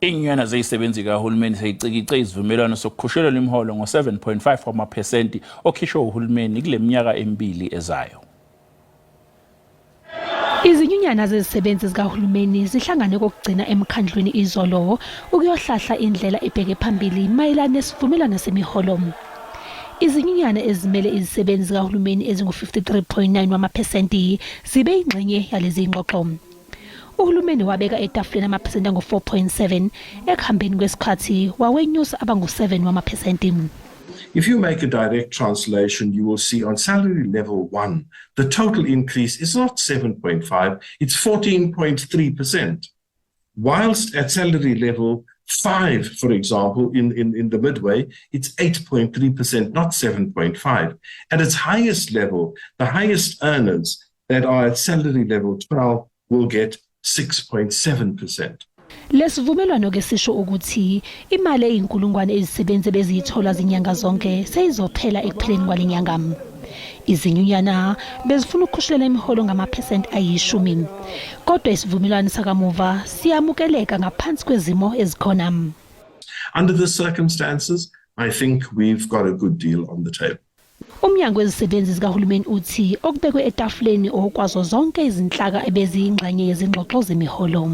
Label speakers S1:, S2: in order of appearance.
S1: Izinyunyana zezisebenzi zikahulumeni sezicikice isivumelwano sokukhushulelwa imiholo ngo-7.5% okhishwe uhulumeni kule minyaka emibili ezayo.
S2: Izinyunyana zezisebenzi zikahulumeni zihlangane kokugcina emkhandlwini izolo ukuyohlahla indlela ebheke phambili mayelana nesivumelwano semiholo. Izinyunyana ezimele izisebenzi zikahulumeni ezingu-53.9% zibe ingxenye yalezi ingxoxo. Uhulumeni wabeka etafuleni amaphesenti angu-4.7 ekuhambeni kwesikhathi wawenyusa abangu-7%.
S3: If you make a direct translation, you will see on salary level 1, the total increase is not 7.5, it's 14.3%. Whilst at salary level 5, for example, in the midway, it's 8.3%, not 7.5. At its highest level, the highest earners that are at salary level 12 will get 6.7%.
S2: Lesivumelwano ke sisho ukuthi imali eyinkulungwane ezisebenzi bezithola zinyanga zonke seyizophela ekupheleni kwalenyanga. Izinyunyana bezifuna ukukhushulela imiholo ngamaphesenti ayi-10. Kodwa isivumelwano sakamuva siyamukeleka ngaphansi kwezimo ezikhona.
S3: Under the circumstances, I think we've got a good deal on the table.
S2: Umnyango wezisebenzi zikahulumeni uthi okubekwe etafuleni okwazo zonke izinhlaka ebeziyingxenye yezingxoxo zemiholo.